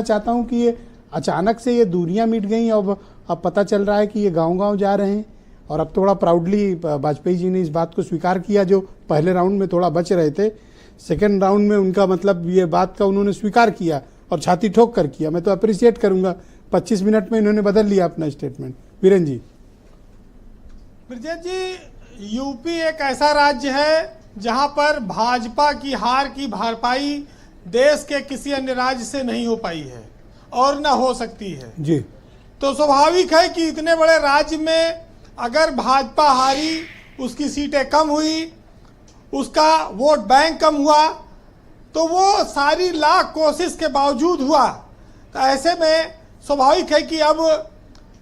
चाहता हूं कि ये अचानक से ये दूरियां मिट गई। अब पता चल रहा है कि ये गांव-गांव जा रहे हैं और अब थोड़ा प्राउडली वाजपेयी जी ने इस बात को स्वीकार किया, जो पहले राउंड में थोड़ा बच रहे थे। सेकेंड राउंड में उनका मतलब ये बात का उन्होंने स्वीकार किया और छाती ठोक कर किया। मैं तो अप्रिशिएट करूंगा, 25 मिनट में इन्होंने बदल लिया अपना स्टेटमेंट। वीरेन जी। ब्रजेश जी, यूपी एक ऐसा राज्य है जहां पर भाजपा की हार की भरपाई देश के किसी अन्य राज्य से नहीं हो पाई है और न हो सकती है जी। तो स्वाभाविक है कि इतने बड़े राज्य में अगर भाजपा हारी, उसकी सीटें कम हुई, उसका वोट बैंक कम हुआ, तो वो सारी लाख कोशिश के बावजूद हुआ। तो ऐसे में स्वाभाविक है कि अब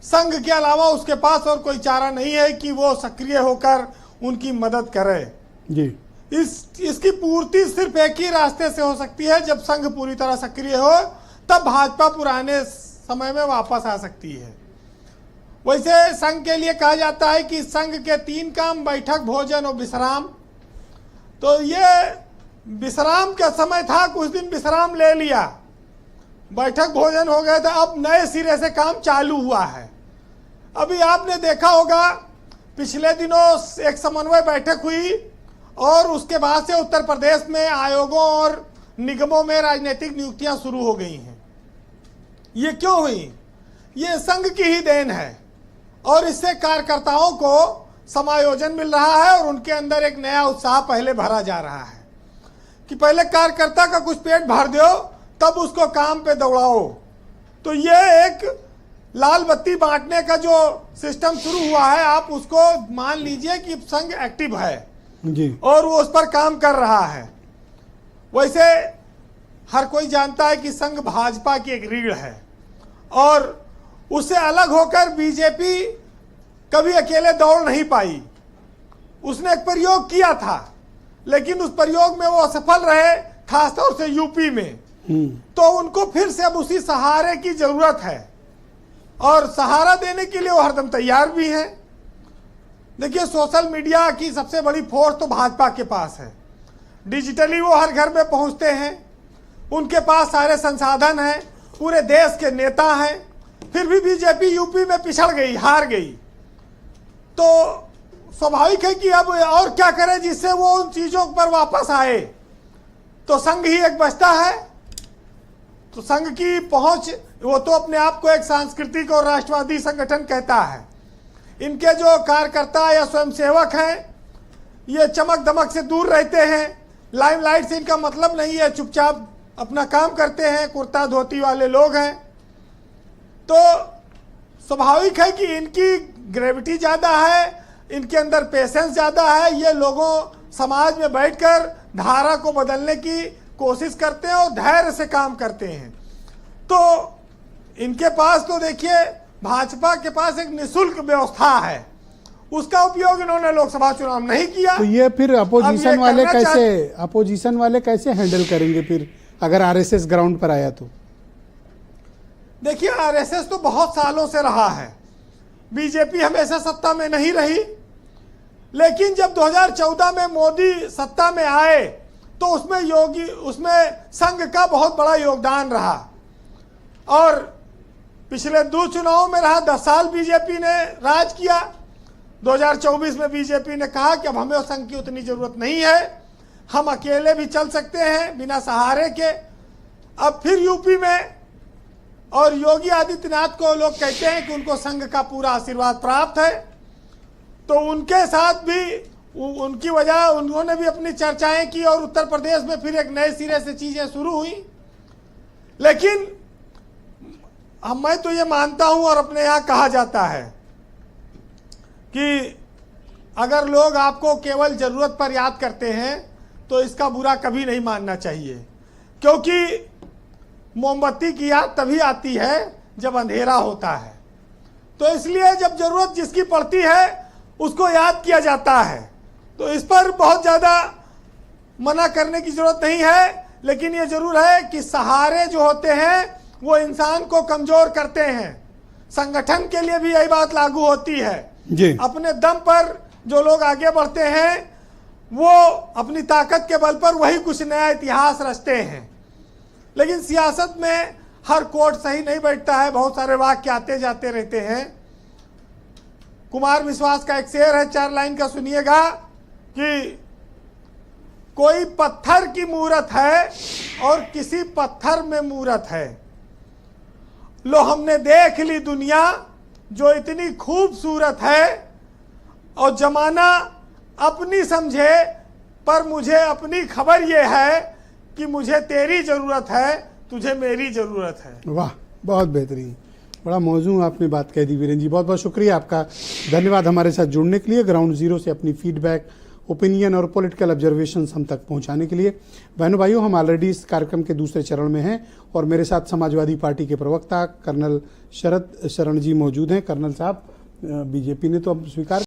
संघ के अलावा उसके पास और कोई चारा नहीं है कि वो सक्रिय होकर उनकी मदद करे जी। इसकी पूर्ति सिर्फ एक ही रास्ते से हो सकती है, जब संघ पूरी तरह सक्रिय हो तब भाजपा पुराने समय में वापस आ सकती है। वैसे संघ के लिए कहा जाता है कि संघ के 3 काम: बैठक, भोजन और विश्राम। तो ये विश्राम का समय था, कुछ दिन विश्राम ले लिया, बैठक भोजन हो गए थे, अब नए सिरे से काम चालू हुआ है। अभी आपने देखा होगा पिछले दिनों एक समन्वय बैठक हुई और उसके बाद से उत्तर प्रदेश में आयोगों और निगमों में राजनीतिक नियुक्तियां शुरू हो गई हैं। ये क्यों हुई? ये संघ की ही देन है और इससे कार्यकर्ताओं को समायोजन मिल रहा है और उनके अंदर एक नया उत्साह पहले भरा जा रहा है कि पहले कार्यकर्ता का कुछ पेट भर दो, तब उसको काम पे दौड़ाओ। तो ये एक लाल बत्ती बांटने का जो सिस्टम शुरू हुआ है, आप उसको मान लीजिए कि संघ एक्टिव है जी और वो उस पर काम कर रहा है। वैसे हर कोई जानता है कि संघ भाजपा की एक रीढ़ है और उससे अलग होकर बीजेपी कभी अकेले दौड़ नहीं पाई। उसने एक प्रयोग किया था, लेकिन उस प्रयोग में वो असफल रहे, खासतौर से यूपी में। तो उनको फिर से अब उसी सहारे की जरूरत है और सहारा देने के लिए वो हरदम तैयार भी हैं। देखिए, सोशल मीडिया की सबसे बड़ी फोर्स तो भाजपा के पास है। डिजिटली वो हर घर में पहुंचते हैं, उनके पास सारे संसाधन हैं, पूरे देश के नेता हैं। फिर भी बीजेपी यूपी में पिछड़ गई, हार गई। तो स्वाभाविक है कि अब और क्या करें जिससे वो उन चीजों पर वापस आए। तो संघ ही एक बचता है। तो संघ की पहुंच, वो तो अपने आप को एक सांस्कृतिक और राष्ट्रवादी संगठन कहता है। इनके जो कार्यकर्ता या स्वयंसेवक हैं, ये चमक दमक से दूर रहते हैं, लाइमलाइट से इनका मतलब नहीं है, चुपचाप अपना काम करते हैं, कुर्ता धोती वाले लोग हैं। तो स्वाभाविक है कि इनकी ग्रेविटी ज़्यादा है, इनके अंदर पेशेंस ज़्यादा है। ये लोगों समाज में बैठकर धारा को बदलने की कोशिश करते हैं और धैर्य से काम करते हैं। तो इनके पास तो देखिए, भाजपा के पास एक निःशुल्क व्यवस्था है, उसका उपयोग इन्होंने लोकसभा चुनाव नहीं किया। तो ये फिर अपोजिशन वाले कैसे हैंडल करेंगे फिर, अगर आरएसएस ग्राउंड पर आया तो? देखिए, आरएसएस तो बहुत सालों से रहा है, बीजेपी हमेशा सत्ता में नहीं रही। लेकिन जब 2014 में मोदी सत्ता में आए तो उसमें संघ का बहुत बड़ा योगदान रहा और पिछले 2 चुनावों में रहा। 10 साल बीजेपी ने राज किया। 2024 में बीजेपी ने कहा कि अब हमें संघ की उतनी जरूरत नहीं है, हम अकेले भी चल सकते हैं बिना सहारे के। अब फिर यूपी में, और योगी आदित्यनाथ को लोग कहते हैं कि उनको संघ का पूरा आशीर्वाद प्राप्त है, तो उनके साथ भी उनकी वजह उन्होंने भी अपनी चर्चाएं की और उत्तर प्रदेश में फिर एक नए सिरे से चीजें शुरू हुई। लेकिन मैं तो ये मानता हूं और अपने यहाँ कहा जाता है कि अगर लोग आपको केवल जरूरत पर याद करते हैं तो इसका बुरा कभी नहीं मानना चाहिए, क्योंकि मोमबत्ती की याद तभी आती है जब अंधेरा होता है। तो इसलिए जब जरूरत जिसकी पड़ती है उसको याद किया जाता है। तो इस पर बहुत ज़्यादा मना करने की जरूरत नहीं है, लेकिन ये जरूर है कि सहारे जो होते हैं वो इंसान को कमजोर करते हैं। संगठन के लिए भी यही बात लागू होती है जी। अपने दम पर जो लोग आगे बढ़ते हैं वो अपनी ताकत के बल पर वही कुछ नया इतिहास रचते हैं। लेकिन सियासत में हर कोट सही नहीं बैठता है, बहुत सारे वाक्य आते जाते रहते हैं। कुमार विश्वास का एक शेर है, 4 लाइन का, सुनिएगा कि कोई पत्थर की मूरत है और किसी पत्थर में मूरत है। लो हमने देख ली दुनिया जो इतनी खूबसूरत है, और जमाना अपनी समझे, पर मुझे अपनी खबर यह है कि मुझे तेरी जरूरत है, तुझे मेरी जरूरत है। वाह, बहुत बेहतरीन, बड़ा मौजूद आपने बात कह दी वीरेंद्र जी। बहुत बहुत शुक्रिया आपका, धन्यवाद हमारे साथ जुड़ने के लिए, ग्राउंड जीरो से अपनी फीडबैक, ओपिनियन और पॉलिटिकल ऑब्जर्वेशंस हम तक पहुंचाने के लिए। बहनों भाइयों, हम ऑलरेडी इस कार्यक्रम के दूसरे चरण में हैं और मेरे साथ समाजवादी पार्टी के प्रवक्ता कर्नल शरद शरण जी मौजूद हैं। कर्नल साहब, बीजेपी ने तो अब स्वीकार